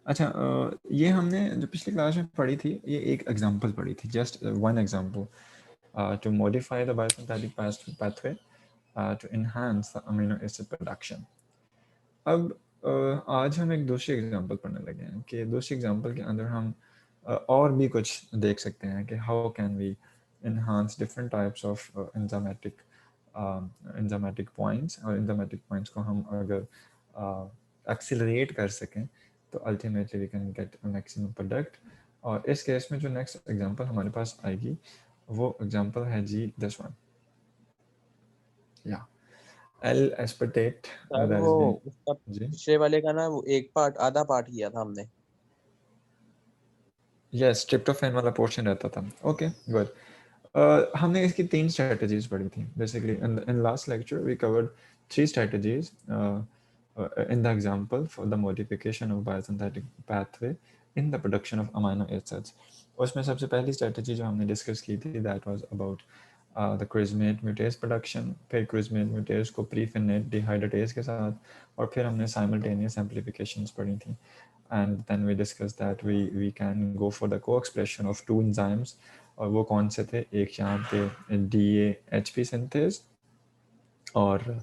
अच्छा, ये हमने जो पिछली क्लास में पढ़ी थी, ये एक एग्जांपल पढ़ी थी, just one example to modify the biosynthetic pathway to enhance the amino acid production. अब आज हम एक दूसरी एग्जांपल पढ़ने लगे हैं कि दूसरी एग्जांपल के अंदर हम और भी कुछ देख सकते हैं कि how can we enhance different types of enzymatic points, और enzymatic points को हम अगर accelerate कर सकें तो ultimately we can get a maximum product. और इस केस में जो नेक्स्ट एग्जांपल हमारे पास आएगी वो एग्जांपल है जी दिस वन, या L aspartate सर that वो is being उसका जी पिछले वाले का ना वो एक पार्ट आधा पार्ट किया था हमने। यस ट्रिप्टोफैन वाला पोर्शन रहता था। Okay good. हमने इसकी 3 स्ट्रेटजीज पढ़ी थी basically in last lecture we covered 3 strategies in the example for the modification of biosynthetic pathway in the production of amino acids. उसमें सबसे पहली स्ट्रेटजी जो हमने डिस्कस की थी that was about the chorismate mutase production, फिर chorismate म्यूटेज को प्रीफिनेट डिहाइड्रेटेज के साथ, और फिर हमने साइमल्टेनियस एम्प्लीफिकेशंस पढ़ी थी, and then we discussed that we can go for the co-expression of 2 enzymes, और वो कौन से थे, एक यहाँ पे DAHP सिंथेज और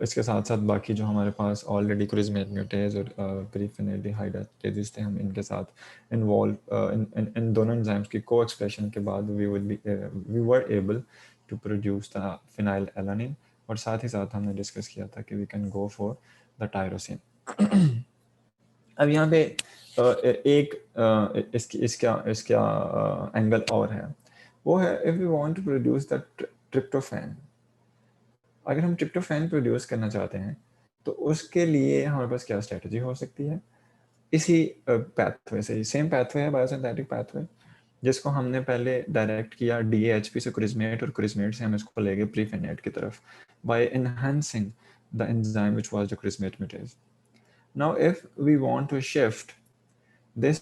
इसके साथ साथ बाकी जो हमारे पास ऑलरेडी क्रिस्मेट म्यूटेज और प्रीफिनेट डिहाइड्रेटेज थे, हम इनके साथ इन्वॉल्व इन दोनों एंजाइम्स की को एक्सप्रेशन के बाद we were able to produce the phenylalanine एलानिन, और साथ ही साथ हमने डिस्कस किया था कि we can go for the tyrosine. अब यहाँ पे एक इसका इसका एंगल और है, वो है if we want to produce the tryptophan. अगर हम ट्रिप्टोफैन प्रोड्यूस करना चाहते हैं तो उसके लिए हमारे पास क्या स्ट्रेटजी हो सकती है, इसी पैथवे से, सेम पैथवे है बायोसिंथेटिक पैथवे, जिसको हमने पहले डायरेक्ट किया DAHP से क्रिस्मेट, और क्रिस्मेट से हम इसको ले गए प्रीफिनेट की तरफ by enhancing the enzyme which was the chorismate mutase. Now if we want to shift this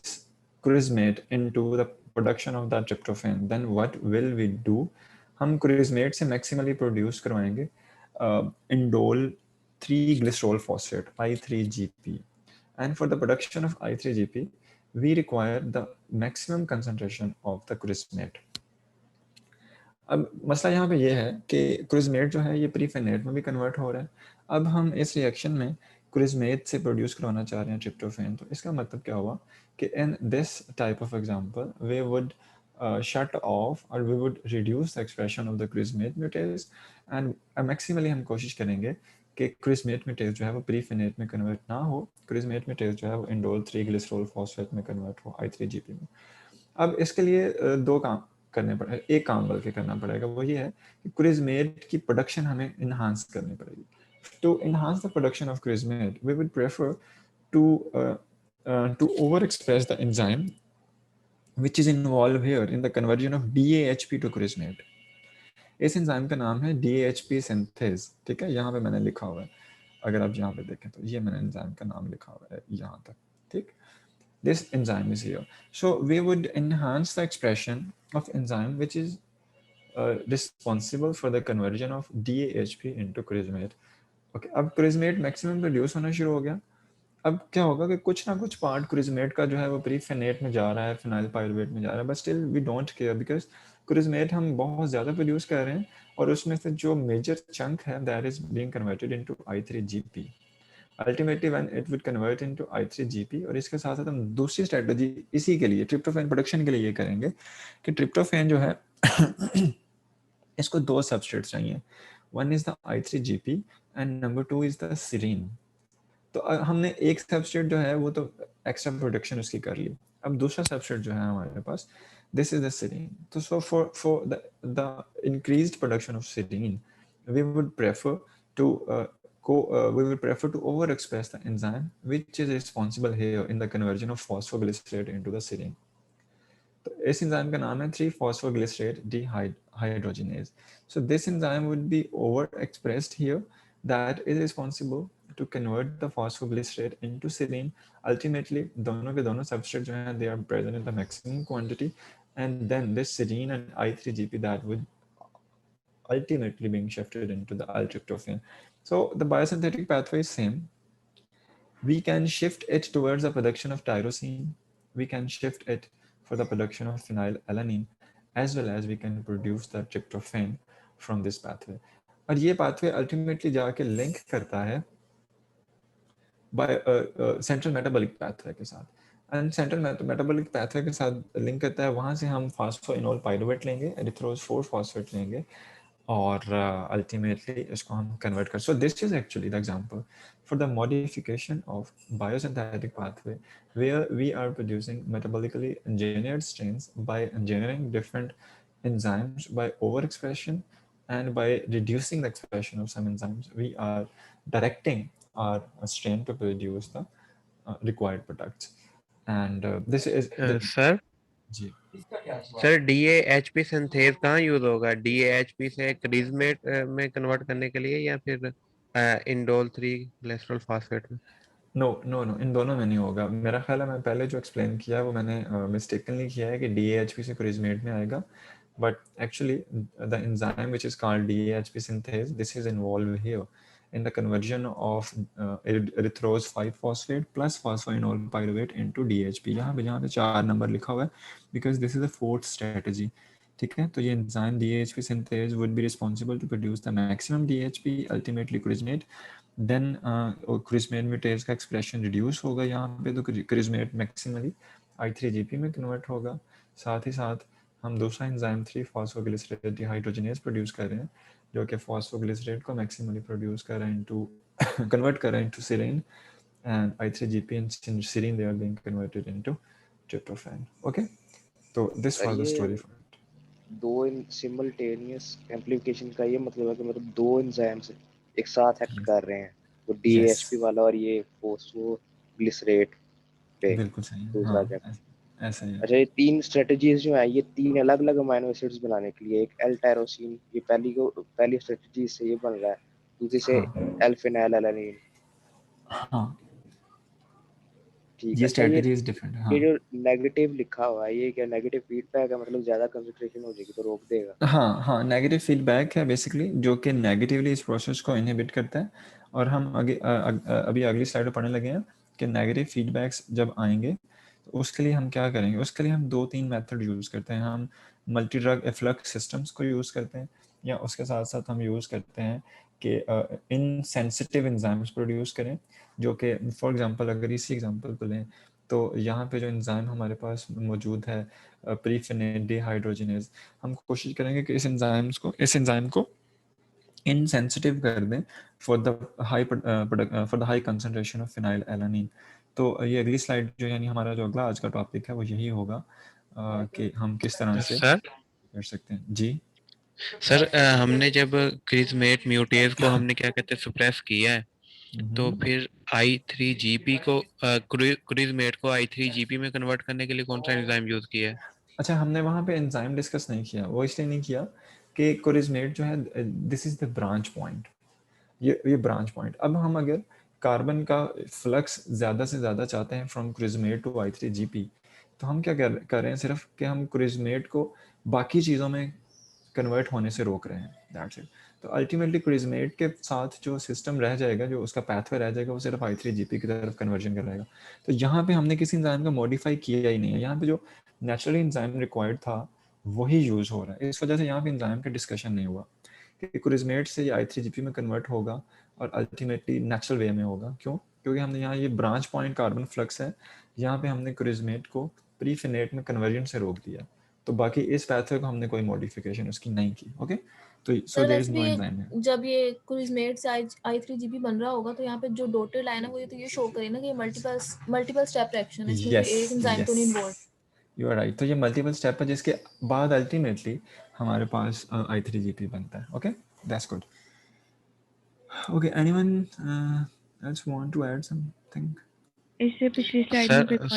crismate into the production of that tryptophan, then what will we do? हम क्रिस्मेट से मैक्सिमली प्रोड्यूस करवाएंगे indole 3 glycerol phosphate I3GP, and for the production of I3GP we require the maximum concentration of the crismate. अब मसला यहाँ पे ये है कि क्रिस्मेट जो है ये प्रीफेनेट में भी कन्वर्ट हो रहा है। अब हम इस रिएक्शन में क्रिस्मेट से प्रोड्यूस करवाना चाह रहे हैं ट्रिप्टोफैन, तो इसका मतलब क्या हुआ कि in this type of example we would shut off और we would reduce the expression of the chorismate mutase, and maximally हम कोशिश करेंगे कि क्रिस्मेट म्यूटेज जो है वो प्रीफेनेट में कन्वर्ट ना हो, क्रिस्मेट म्यूटेज जो है वो इंडोल 3 ग्लिसरॉल फॉस्फेट में कन्वर्ट हो I3GP में। अब इसके लिए दो काम करने पड़े, एक काम बल्कि करना पड़ेगा, वो ये है कि क्रिस्मेट की प्रोडक्शन हमें इन्हांस करनी पड़ेगी। To enhance the production of chorismate we would prefer to over express the enzyme which is involved here in the conversion of DAHP to क्रिस्मेट। इस एंजाइम का नाम है DAHP सिंथेज, ठीक है, यहाँ पे मैंने लिखा हुआ है, अगर आप यहाँ पे देखें तो ये मैंने एंजाइम का नाम लिखा हुआ है यहाँ तक, ठीक। This enzyme is here. So we would enhance the expression of enzyme which is responsible for the conversion of DAHP into क्रिस्मेट। Okay, अब क्रिस्मेट मैक्सिमम प्रोड्यूस होना शुरू हो गया। अब क्या होगा कि कुछ ना कुछ पार्ट क्रिस्मेट का जो है वो प्रीफेनेट में जा रहा है, फिनाइल पायरुवेट में जा रहा है, but still we don't care because chorismate हम बहुत ज़्यादा प्रोड्यूस कर रहे हैं, और उसमें से जो मेजर चंक है that is being converted into I3GP। Ultimately when it would convert into I3GP, और इसके साथ साथ हम दूसरी स्ट्रेटजी इसी के लिए ट्रिप्टोफैन प्रोडक्शन के लिए ये करेंगे कि ट्रिप्टोफैन जो है इसको 2 सबस्ट्रेट्स चाहिए, one is the I3GP and number 2 is the serine. तो हमने एक सबस्ट्रेट जो है वो तो एक्स्ट्रा प्रोडक्शन उसकी कर ली, अब दूसरा सबस्ट्रेट जो है हमारे पास दिस इज द सीरीन। तो so for the increased production of serine we would prefer to we will prefer to overexpress the enzyme which is responsible here in the conversion of phosphoglycerate into the serine. तो इस enzyme का नाम है 3-phosphoglycerate dehydrogenase. So this enzyme would be overexpressed here, that is responsible to convert the phosphoglycerate into serine. Ultimately दोनों के दोनों substrate जो हैं they are present in the maximum quantity, and then this serine and I3GP that would ultimately being shifted into the L-tryptophan. So the biosynthetic pathway is same. We can shift it towards the production of tyrosine. We can shift it for the production of phenylalanine, as well as we can produce the tryptophan from this pathway. और ये pathway ultimately जाके link करता है by central metabolic pathway के साथ. And central metabolic pathway के साथ link करता है, वहाँ से हम phosphoenol pyruvate लेंगे, erythrose 4-phosphate लेंगे, और ultimately इसको हम convert कर. So this is actually the example for the modification of biosynthetic pathway where we are producing metabolically engineered strains by engineering different enzymes by overexpression, and by reducing the expression of some enzymes, we are directing our strain to produce the required products. And this is the sir ji. Sir DAHP synthase कहाँ use होगा? DAHP से क्रिजमेट में convert करने के लिए या फिर indole 3 glycerol phosphate में? नो, इन दोनों में नहीं होगा. मेरा ख्याल है मैं पहले जो एक्सप्लेन किया है वो मैंने मिस्टेकनली किया है कि DAHP से क्रिजमेट में आएगा, but actually the enzyme which is called DAHP synthase, this is involved here in the conversion of erythrose 5-phosphate plus phosphoenol pyruvate into DHP. यहाँ पे 4 नंबर लिखा हुआ है because this is the fourth strategy. ठीक है, तो ये enzyme DHP synthase would be responsible to produce the maximum DHP, ultimately crismate. Then crismate mutase का expression reduce होगा यहाँ पे, तो crismate maximally I3GP में convert होगा. साथ ही साथ हम दूसरा एंजाइम 3-फॉस्फोग्लिसरेट डिहाइड्रोजिनेज प्रोड्यूस कर रहे हैं, जो कि फॉस्फोग्लिसरेट को मैक्सिमली प्रोड्यूस कर रहा है इनटू कन्वर्ट कर रहा है into serine, and I3GP and serine they are being converted into tryptophan. Okay, तो this was the story for it. दो सिमल्टेनियस एम्प्लीफिकेशन का ये मतलब है कि मतलब दो एंजाइम्स एक साथ एक्ट कर रहे हैं, वो DAHP वाला और ये फॉस्फोग्लिसरेट पे. बिल्कुल सही है. दूसरा हाँ, क्या? ऐसा ही है. अच्छा, ये 3 स्ट्रेटजीज जो है, ये 3 अलग-अलग अमीनो एसिड्स बनाने के लिए. एक L-टायरोसिन, ये पहली स्ट्रेटजी से ये बन रहा है, दूसरी से L-फेनिलएलानिन. हाँ, ठीक है. ये अच्छा, ये स्ट्रेटजी इज डिफरेंट. हाँ जो नेगेटिव लिखा हुआ है, ये क्या नेगेटिव फीडबैक है? मतलब ज्यादा कंसंट्रेशन हो जाएगी तो रोक देगा? हाँ, नेगेटिव फीडबैक है बेसिकली, जो कि नेगेटिवली इस प्रोसेस को इनहिबिट करता है. और हम अभी अगली स्लाइड में पढ़ने लगे हैं कि नेगेटिव फीडबैक्स जब आएंगे तो उसके लिए हम क्या करेंगे. उसके लिए हम 2-3 मेथड यूज़ करते हैं. हम मल्टी ड्रग एफ्लक्स सिस्टम्स को यूज़ करते हैं, या उसके साथ साथ हम यूज़ करते हैं कि इन सेंसिटिव एंजाइम्स प्रोड्यूस करें, जो कि फॉर एग्जांपल अगर इसी एग्जांपल को लें तो यहाँ पे जो एंजाइम हमारे पास मौजूद है प्रीफेनेट डिहाइड्रोजिनेज, हम कोशिश करेंगे कि इस एंजाइम को इनसेंसिटिव कर दें for the high concentration of phenylalanine. तो ये अगली स्लाइड जो यानी हमारा जो अगला आज का टॉपिक है वो यही होगा कि हम किस तरह से सर कर सकते हैं. जी सर हमने जब क्रिजमेट म्यूटेज को हमने क्या कहते हैं सप्रेस किया है, तो फिर I3GP को क्रिजमेट को I3GP में कन्वर्ट करने के लिए कौन सा एंजाइम यूज किया है? अच्छा, हमने वहाँ पे एंजाइम डिस्कस नहीं किया. वो इसलिए नहीं किया कि कोरिजमेट जो है this is the branch point. ये ब्रांच पॉइंट. अब हम अगर कार्बन का फ्लक्स ज़्यादा से ज़्यादा चाहते हैं फ्रॉम क्रिजमेट टू I3GP, तो हम क्या कर रहे हैं सिर्फ कि हम क्रिजमेट को बाकी चीज़ों में कन्वर्ट होने से रोक रहे हैं. That's it. तो अल्टीमेटली क्रिजमेट के साथ जो सिस्टम रह जाएगा, जो उसका पाथवे रह जाएगा, वो सिर्फ I3GP की तरफ कन्वर्जन कराएगा. तो यहाँ पे हमने किसी एंजाइम का मॉडिफाई किया ही नहीं है. यहाँ पे जो नेचुरली एंजाइम रिक्वायर्ड था वही यूज़ हो रहा है. इस वजह से यहाँ पे एंजाइम का डिस्कशन नहीं हुआ कि क्रिजमेट से ये I3GP में कन्वर्ट होगा और अल्टीमेटली नेचुरल वे में होगा. क्यों? क्योंकि हमने यहाँ ये ब्रांच पॉइंट कार्बन फ्लक्स है, यहाँ पे हमने क्रिजमेट को प्रीफिनेट में कन्वर्जन से रोक दिया. तो बाकी इस पाथवे को हमने कोई मॉडिफिकेशन उसकी नहीं की. ओके, तो so there is no enzyme है. जब ये क्रिजमेट से I3GP बन रहा होगा तो यहाँ पे जो डॉटेड लाइन है वो ये तो ये शो करे ना कि मल्टीपल स्टेप रिएक्शन है, इसमें कोई एक एंजाइम तो नहीं इन्वॉल्व. You are right. तो ये मल्टीपल स्टेप है जिसके बाद अल्टीमेटली हमारे पास I3GP बनता है. Okay, that's good. Okay, anyone else want to add something? इससे पिछली स्लाइड में पेपर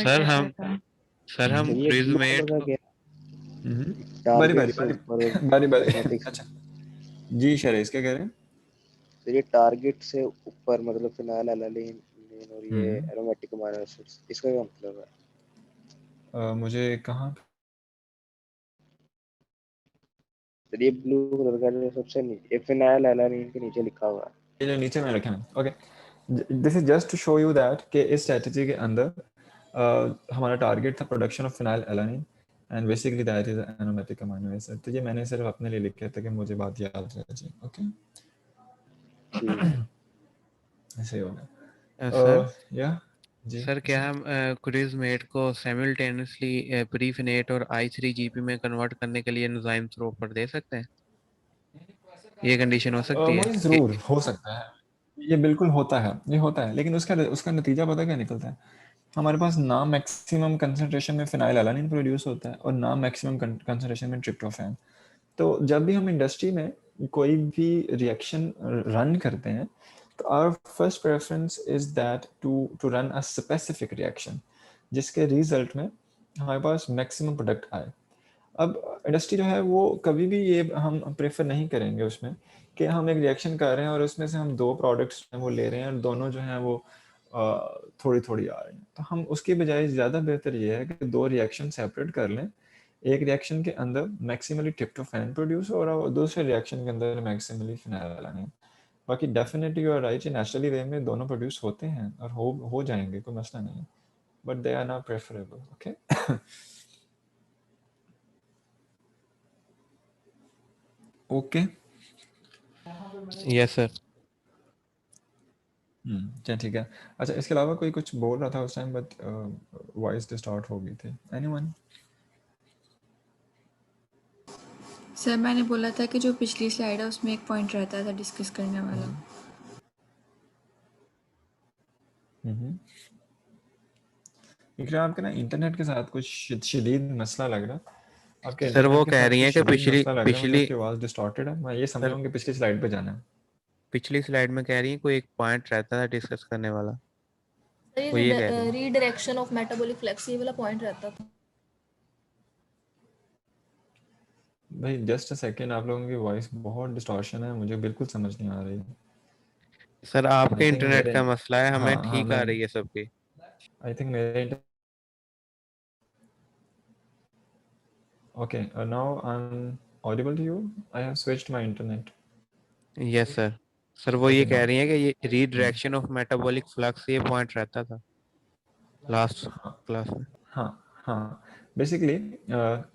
सर हम ये क्रिजमेट का क्या बारी टारगेट से ऊपर बारी. अच्छा जी शरेश, क्या कह रहे हैं? तो ये टारगेट से ऊपर मतलब फिनाइलएलानिन और ये एरोमेटिक अमीनो एसिड्स, इसका क्या मतलब है? मुझे कहाँ तो ये ब्लू कलर का जो सबसे नीचे फिनाइलएलानिन के नीचे लिखा हुआ है, ये नीचे में रखे हैं. Okay, this is just to show you that कि इस स्ट्रेटजी के अंदर हमारा टारगेट था production of phenylalanine and basically that is aromatic amino acid. तो ये मैंने सिर्फ अपने लिए लिखा था कि मुझे बात याद रह जाए। ओके, ऐसे ही होगा। सर या जी सर क्या हम क्रिजमेट को साइमल्टेनियसली प्रीफिनेट और I3GP में कन्वर्ट करने के लिए एंजाइम थ्रो पर दे सकते हैं? ये कंडीशन हो सकती है मोहित कि जरूर हो सकता है, ये बिल्कुल होता है, ये होता है, लेकिन उसका उसका नतीजा पता क्या निकलता है? हमारे पास ना मैक्सिमम कंसंट्रेशन में फिनाइल एलानिन प्रोड्यूस होता है और ना मैक्सिमम कंसंट्रेशन में ट्रिप्टोफैन। तो जब भी हम इंडस्ट्री में कोई भी रिएक्शन रन करते हैं तो our first preference is that to run a specific reaction जिसके रिजल्ट में हमारे पास मैक्सिमम प्रोडक्ट आए। अब इंडस्ट्री जो है वो कभी भी ये हम प्रेफर नहीं करेंगे उसमें कि हम एक रिएक्शन कर रहे हैं और उसमें से हम 2 प्रोडक्ट्स वो ले रहे हैं और दोनों जो हैं वो थोड़ी थोड़ी आ रही हैं। तो हम उसके बजाय ज़्यादा बेहतर ये है कि 2 रिएक्शन सेपरेट कर लें। एक रिएक्शन के अंदर मैक्सिमली ट्रिप्टोफैन प्रोड्यूस हो रहा हो और दूसरे रिएक्शन के अंदर मैक्सिमली फिनाइलएलानाइन। बाकी definitely you are right, naturally way में दोनों प्रोड्यूस होते हैं और हो जाएंगे, कोई मसला नहीं है, but they are not preferable. Okay, okay, yes sir. चल ठीक है। अच्छा, इसके अलावा कोई कुछ बोल रहा था उस टाइम बट वॉइस डिस्टॉर्ट हो गई थी। एनीवन? सर मैंने बोला था कि जो पिछली स्लाइड है उसमें एक पॉइंट रहता था डिस्कस करने वाला। इकरा, आपके ना इंटरनेट के साथ कुछ शदीद मसला लग रहा है। आपके सर वो इंटरनेट के कह साथ रही कुछ हैं कि शदीद पिछली मसला लग रहा है, मुझे पिछली आपकी आवाज़ डिस्टॉर्टेड है। मैं ये समझ रहा सर हूँ कि पिछली स्लाइड पे जाना है। पिछली स्लाइड में कह रही हैं कोई एक पॉइंट रहता था डिस्कस करने वाला, सर वो ये कह रही ये हैं। रीडायरेक्शन ऑफ मेटाबॉलिक फ्लक्स ये वाला पॉइंट रहता था। भाई जस्ट अ सेकेंड, आप लोगों की वॉइस बहुत डिस्टॉर्शन है, मुझे बिल्कुल समझ नहीं आ रही। सर आई आपके थिंक इंटरनेट मेरे का मसला है, हमें हाँ हाँ, ठीक आ मैं रही है सबकी। आई थिंक मेरे okay, now I am audible to you. I have switched my internet. Yes sir. Sir वो ये ओके कह नाउ रही हैं कि ये रीडायरेक्शन ऑफ मेटाबॉलिक फ्लक्स ये पॉइंट रहता था लास्ट क्लास में। हाँ हाँ, basically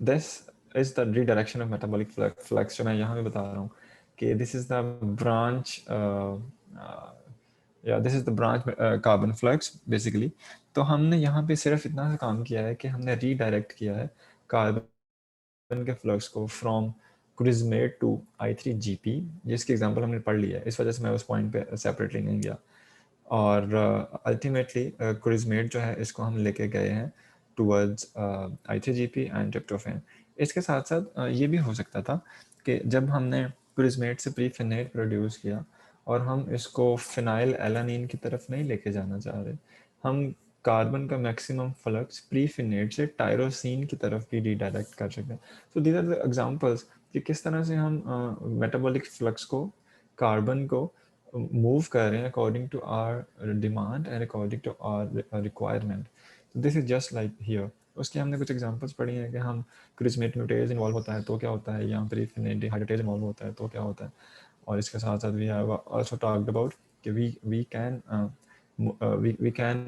this is the redirection of metabolic flux जो मैं यहाँ पे बता रहा हूँ कि दिस इज द ब्रांच या this is the branch carbon flux basically. तो हमने यहाँ पे सिर्फ इतना सा काम किया है कि हमने रीडायरेक्ट किया है कार्बन के फ्लक्स को फ्रॉम क्रिजमेट टू I3GP, जिसकी एग्जांपल हमने पढ़ लिया है, इस वजह से मैं उस पॉइंट पे सेपरेटली नहीं गया। और अल्टीमेटली क्रिजमेट जो है इसको हम लेके गए हैं टूवर्ड्स I3GP एंड ट्रिप्टोफैन। इसके साथ साथ ये भी हो सकता था कि जब हमने क्रिजमेट से प्रीफिनेट प्रोड्यूस किया और हम इसको फिनाइल एलानिन की तरफ नहीं लेके जाना चाह रहे, हम कार्बन का मैक्सिमम फ्लक्स प्रीफिनेट से टायरोसिन की तरफ भी रीडायरेक्ट कर सकते हैं। So these are the examples कि किस तरह से हम मेटाबॉलिक फ्लक्स को, कार्बन को move कर रहे हैं according to our demand and according to our requirement. So this is just like here. उसके हमने कुछ एग्जांपल्स पढ़ी हैं कि हम क्रिजमेट म्यूटेज इन्वॉल्व होता है तो क्या होता है, यहाँ पर फिनेट डिहाइड्रेटेज इन्वॉल्व होता है तो क्या होता है। और इसके साथ साथ we have also talked about कि we can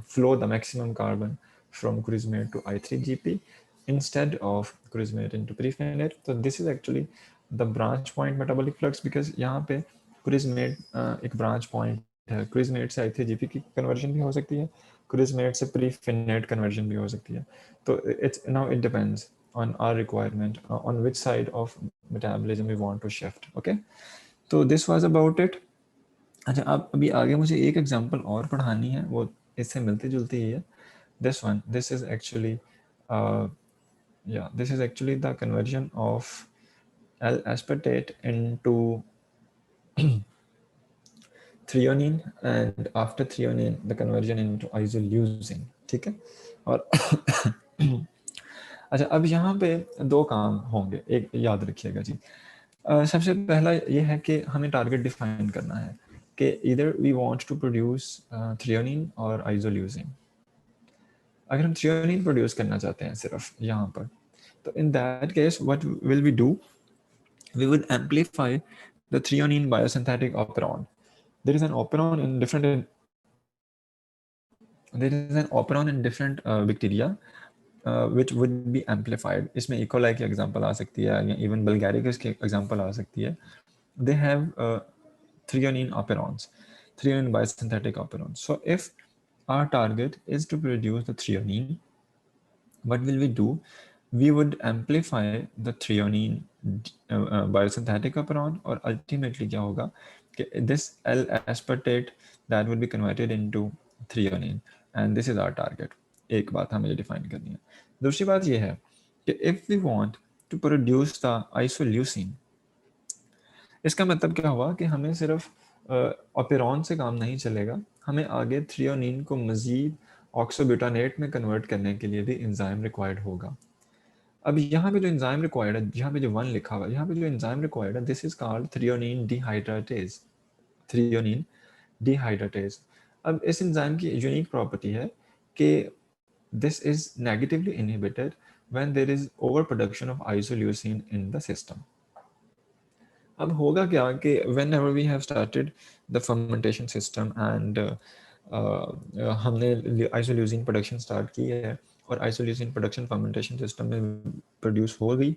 flow the maximum carbon from crismate to I3GP instead of crismate into prefinate. So this is actually the branch point metabolic flux because यहाँ पे क्रिजमेट एक ब्रांच पॉइंट है। क्रिजमेट से I3GP की conversion भी हो सकती है, क्रिजमेट से प्रीफिनेट कन्वर्जन भी हो सकती है। तो it's now it depends on our requirement, on which side of metabolism we want to shift. Okay, तो this was about it. अच्छा, आप अभी आगे मुझे एक एग्जांपल और पढ़ानी है, वो इससे मिलती जुलती ही है। This one, this is actually this is actually the conversion of L-aspartate into threonine and after threonine the conversion into isoleucine। ठीक है, और अच्छा अब यहाँ पे 2 काम होंगे, एक याद रखिएगा जी। सबसे पहला ये है कि हमें टारगेट डिफाइन करना है कि इधर we want to produce threonine और आइसोल्यूसिन। अगर हम थ्रियोनिन प्रोड्यूस करना चाहते हैं सिर्फ यहाँ पर, तो in that case what will we do, we would amplify the threonine biosynthetic operon there is an operon in different bacteria which would be amplified. इसमें E. coli की example आ सकती है या even Bulgaricus की example आ सकती है. They have threonine operons, threonine biosynthetic operons. So if our target is to produce the threonine, what will we do? We would amplify the threonine biosynthetic operon, or ultimately क्या होगा कि this L-aspartate that would be converted into threonine, and this is our target. एक बात हमें define करनी है. दूसरी बात ये है कि if we want to produce the isoleucine, इसका मतलब क्या हुआ कि हमें सिर्फ ऑपेरॉन से काम नहीं चलेगा, हमें आगे थ्रियोनिन को मजीद ऑक्सोब्यूटानेट में कन्वर्ट करने के लिए भी एंजाइम रिक्वायर्ड होगा. अब यहाँ पे जो एंजाइम रिक्वायर्ड है, यहाँ पे जो 1 लिखा हुआ है, यहाँ पे जो एंजाइम रिक्वायर्ड है, this is called threonine dehydratase. Threonine dehydratase. अब इस एंजाइम की यूनिक प्रॉपर्टी है कि this is negatively inhibited when there is over production of isoleucine in the system. अब होगा क्या कि whenever we have started the fermentation system and हमने आइसोल्यूसिन प्रोडक्शन स्टार्ट की है और आइसोल्यूसिन प्रोडक्शन फर्मेंटेशन सिस्टम में प्रोड्यूस हो गई,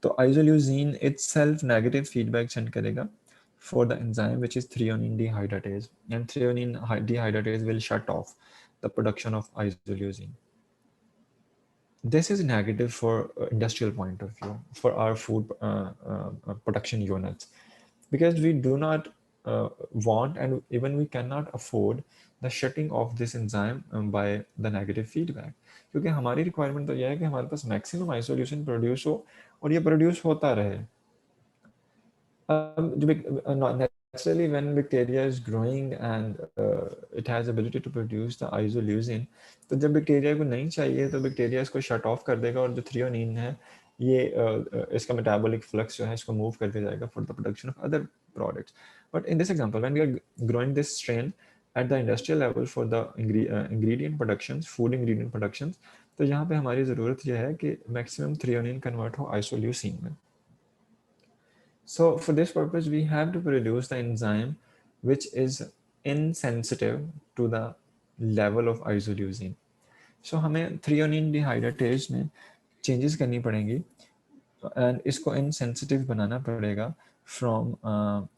तो isoleucine itself negative feedback send करेगा for the enzyme which is threonine dehydratase, and threonine dehydratase will shut off the production of isoleucine. This is negative for industrial point of view for our food production units, because we do not want and even we cannot afford the shutting off this enzyme by the negative feedback. क्योंकि हमारी requirement तो यह है कि हमारे पास maximum isoleucine produce हो और ये produce होता रहे. Naturally, when bacteria is growing and it has ability to produce the isoleucine, तो जब बैक्टीरिया को नहीं चाहिए तो बैक्टीरिया इसको शट ऑफ कर देगा और जो थ्रियोनिन है ये इसका मेटाबॉलिक फ्लक्स जो है इसको मूव करके जाएगा for the production of other products. But in this example when we are growing this strain at the industrial level for the ingredient productions, food ingredient productions, तो यहाँ पे हमारी ज़रूरत यह है कि मैक्सिमम थ्रियोनिन कन्वर्ट हो आइसोल्यूसिन में. So for this purpose, we have to produce the enzyme which is insensitive to the level of isoleucine. So हमें threonine dehydratase में changes करनी पड़ेंगी and इसको insensitive बनाना पड़ेगा from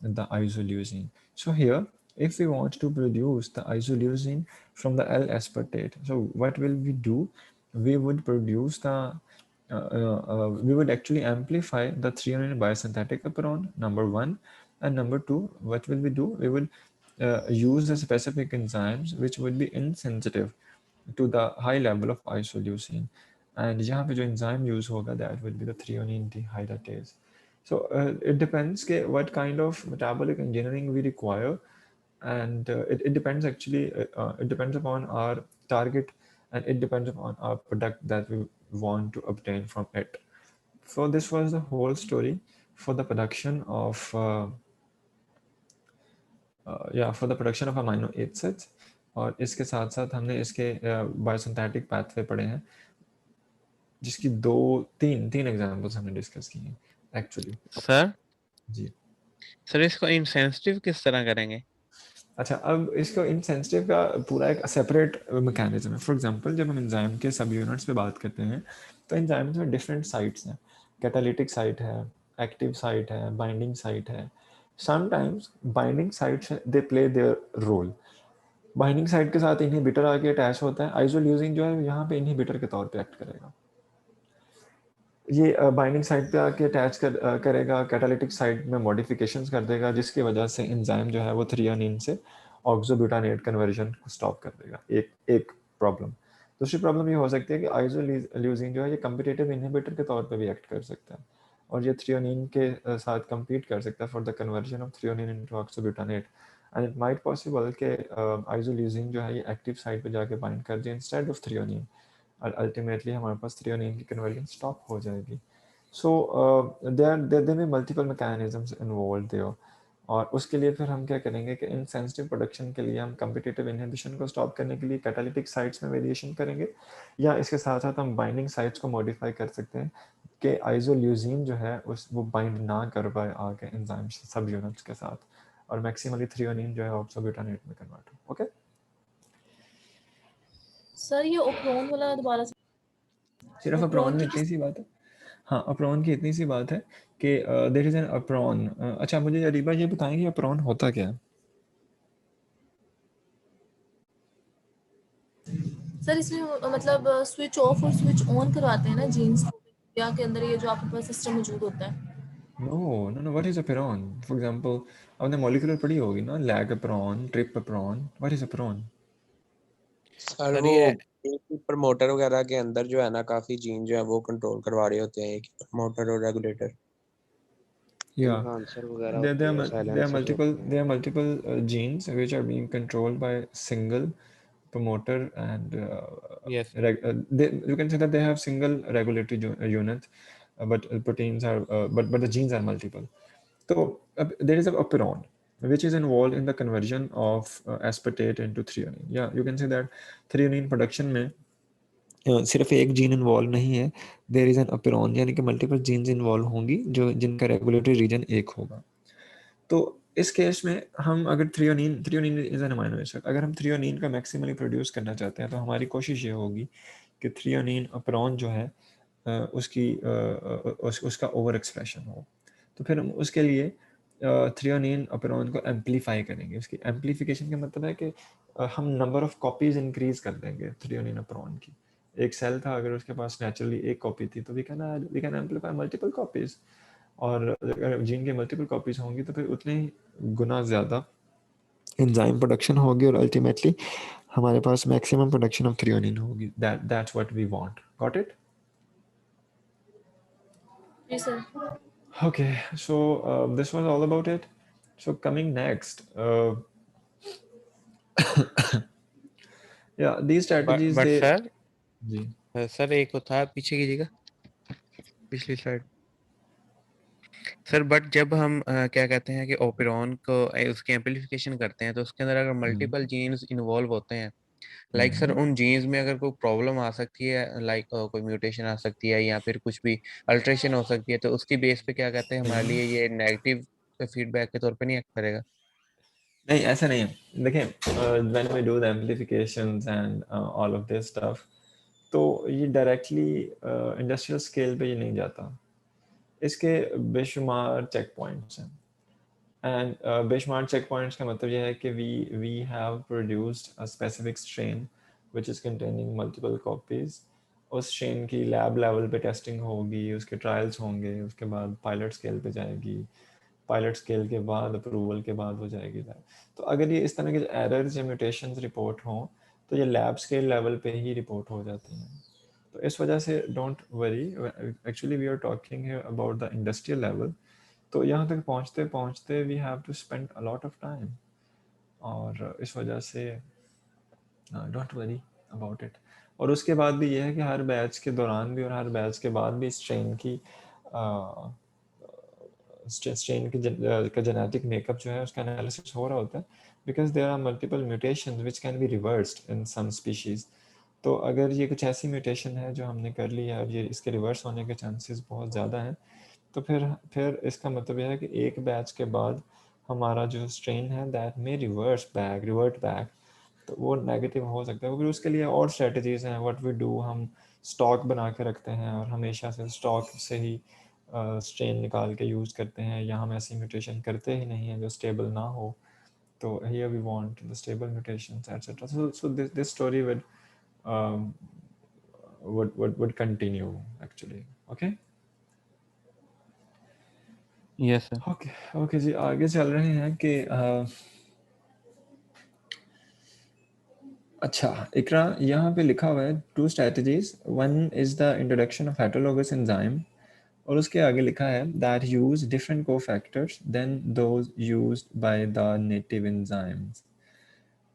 the isoleucine. So here, if we want to produce the isoleucine from the L-aspartate, so what will we do? We would produce the we would actually amplify the threonine biosynthetic operon, number 1, and number 2, what will we do? We will use the specific enzymes which would be insensitive to the high level of isoleucine, and यहाँ पे जो enzyme use होगा that will be the threonine dehydratase. So it depends के what kind of metabolic engineering we require, and it depends actually it depends upon our target, and it depends upon our product that we want to obtain from it. So this was the whole story for the production of for the production of amino acids. और इसके साथ साथ हमने इसके biosynthetic pathway पढ़े हैं जिसकी तीन एग्जांपल्स हमने डिस्कस की हैं एक्चुअली. सर जी सर इसको इनसेंसिटिव किस तरह करेंगे? अच्छा, अब इसको इनसेंसिटिव का पूरा एक सेपरेट मैकेनिज्म है. फॉर एग्जांपल जब हम एंजाइम के सब यूनिट्स पे बात करते हैं तो एंजाइम्स में डिफरेंट साइट्स हैं. कैटालिटिक साइट है, एक्टिव साइट है, बाइंडिंग साइट है. Sometimes binding sites they play their role. Binding site के साथ इनहिबिटर आके अटैच होता है. आइसोल्यूसिन जो है यहाँ पे इनहिबिटर के तौर पे एक्ट करेगा. ये बाइंडिंग साइट पे आके अटैच करेगा, कैटालिटिक साइट में मॉडिफिकेशंस कर देगा जिसकी वजह से एंजाइम जो है वो थ्रियोनिन से ऑक्सोब्यूटानेट कन्वर्जन को स्टॉप कर देगा. एक प्रॉब्लम. दूसरी प्रॉब्लम ये हो सकती है कि आइसोल्यूसिन जो है ये कम्पिटिटिव इनहिबिटर के तौर पे भी एक्ट कर सकता है और ये थ्रियोनिन के साथ कम्पीट कर सकता है for the conversion of threonine into oxobutanoate. And it might possible के आइसोल्यूसिन जो है ये एक्टिव साइट पे जाके बाइंड कर दे इंस्टेड ऑफ थ्रियोनिन, और अल्टीमेटली हमारे पास थ्रियोनिन की कन्वर्जन स्टॉप हो जाएगी. सो देयर में मल्टीपल मैकेनिज्म्स इन्वॉल्व देयर, और उसके लिए फिर हम क्या करेंगे कि इनसेंसिटिव प्रोडक्शन के लिए हम कम्पिटिटिव इनहिबिशन को स्टॉप करने के लिए कैटालिटिक साइट्स में वेरिएशन करेंगे, या इसके साथ साथ हम बाइंडिंग साइट्स को मॉडिफाई कर सकते हैं कि आइसोल्यूसिन जो है वो बाइंड ना कर पाए आके एंजाइम सब यूनिट्स के साथ. और मैक्सिमली थ्रियोनिन जो है ऑक्सोब्यूटानेट में कन्वर्ट हो। ओके सर ये ओप्रोन वाला दोबारा से, सिर्फ अप्रोन ओप्रोन में की इतनी सी बात है। हाँ अप्रोन की इतनी सी बात है कि देयर इज एन अप्रोन। अच्छा मुझे अरीबा ये बताएंगे अप्रोन होता क्या है? सर इसमें मतलब स्विच ऑफ और स्विच ऑन करवाते हैं ना जीन्स को या के अंदर, ये जो आपके पास सिस्टम मौजूद होता है। No no no, what is operon? For example आपने मॉलिक्यूलर पढ़ी होगी ना, lac operon, trp operon, what is operon? Sir sir वो ये एक ही प्रमोटर वगैरह के अंदर जो है ना काफी जीन जो है वो कंट्रोल करवा रहे होते हैं, एक प्रमोटर और रेगुलेटर। Yeah, इन्हांसर वगैरह there होते there are हैं, there are साइलेंसर multiple होते हैं। there are multiple genes which are being controlled by single promoter and yes you can say that they have single regulatory unit, but proteins are but the genes are multiple. So there is a operon which is involved in the conversion of aspartate into threonine. Yeah, you can say that threonine production में सिर्फ एक gene involve नहीं है, there is an अपेरॉन, यानी कि multiple genes involve होंगी जो जिनका रेगुलेटरी रीजन एक होगा। तो इस केस में हम अगर threonine is an amino acid, अगर हम थ्रियोनिन का मैक्सिमली प्रोड्यूस करना चाहते हैं तो हमारी कोशिश ये होगी कि थ्रियोनिन अपेरॉन जो है उसका ओवर एक्सप्रेशन हो। तो फिर हम उसके लिए थ्रियोनिन अपेरॉन को एम्पलीफाई करेंगे। उसकी एम्पलीफिकेशन का मतलब है कि हम नंबर ऑफ कॉपीज इंक्रीज कर देंगे थ्रियोनिन अपेरॉन की। एक सेल था, अगर उसके पास नेचुरली एक कॉपी थी तो we can amplify multiple copies, और अगर जीन के मल्टीपल कॉपीज होंगी तो फिर उतने ही गुना ज़्यादा एंजाइम प्रोडक्शन होगी और अल्टीमेटली हमारे पास मैक्सिमम प्रोडक्शन ऑफ थ्रियोनिन होगी। That's what we want. Got it? जी sir. Okay, so this was all about it. So coming next, yeah, these strategies but they sir ji sir एक वो था, पीछे कीजिएगा, पिछली स्लाइड। सर बट जब हम क्या कहते हैं कि ओपेरॉन को उसकी एम्पलीफिकेशन करते हैं तो उसके अंदर अगर मल्टीपल जीन्स इन्वॉल्व होते हैं, लाइक सर उन जीन्स में अगर कोई प्रॉब्लम आ सकती है, लाइक कोई म्यूटेशन आ सकती है या फिर कुछ भी अल्ट्रेशन हो सकती है, तो उसकी बेस पे क्या कहते हैं हमारे लिए ये नेगेटिव फीडबैक के तौर पे नहीं एक्ट करेगा? नहीं, ऐसा नहीं है। देखिए when we do the amplifications and all of this stuff, तो ये डायरेक्टली इंडस्ट्रियल स्केल पे ये नहीं जाता। इसके बेशुमार चेक पॉइंट्स हैं, एंड बेशुमार चेक पॉइंट्स का मतलब ये है कि we have produced a specific strain which is containing multiple copies. उस स्ट्रेन की लैब लेवल पे टेस्टिंग होगी, उसके ट्रायल्स होंगे, उसके बाद पायलट स्केल पे जाएगी, पायलट स्केल के बाद अप्रूवल के बाद हो जाएगी लैब। तो अगर ये इस तरह के एरर्स या म्यूटेशंस रिपोर्ट हों तो ये लैब स्केल लेवल पे ही रिपोर्ट हो जाती हैं। तो इस वजह से don't worry, actually we are talking about the industrial level. तो यहाँ तक पहुँचते पहुँचते we have to spend a lot of time, और इस वजह से डोंट वरी अबाउट इट। और उसके बाद भी ये है कि हर बैच के दौरान भी और हर बैच के बाद भी स्ट्रेन की स्ट्रेन का जेनेटिक मेकअप जो है उसका एनालिसिस हो रहा होता है, because there are multiple mutations which can be reversed in some species. तो अगर ये कुछ ऐसी म्यूटेशन है जो हमने कर ली है और ये इसके रिवर्स होने के चांसेस बहुत ज़्यादा हैं, तो फिर इसका मतलब यह है कि एक बैच के बाद हमारा जो स्ट्रेन है दैट में रिवर्ट बैक, तो वो नेगेटिव हो सकता है। फिर उसके लिए और स्ट्रेटजीज़ हैं। व्हाट वी डू, हम स्टॉक बना के रखते हैं और हमेशा से स्टॉक से ही स्ट्रेन निकाल के यूज़ करते हैं, या हम ऐसी म्यूटेशन करते ही नहीं हैं जो स्टेबल ना हो। तो here we want the stable mutations etcetera. So this story would continue actually. Okay. Yes sir. Okay okay जी, आगे चल रहे हैं कि अच्छा इकरा यहाँ पे लिखा हुआ है two strategies, one is the introduction of heterologous enzyme, और उसके आगे लिखा है that use different cofactors than those used by the native enzymes.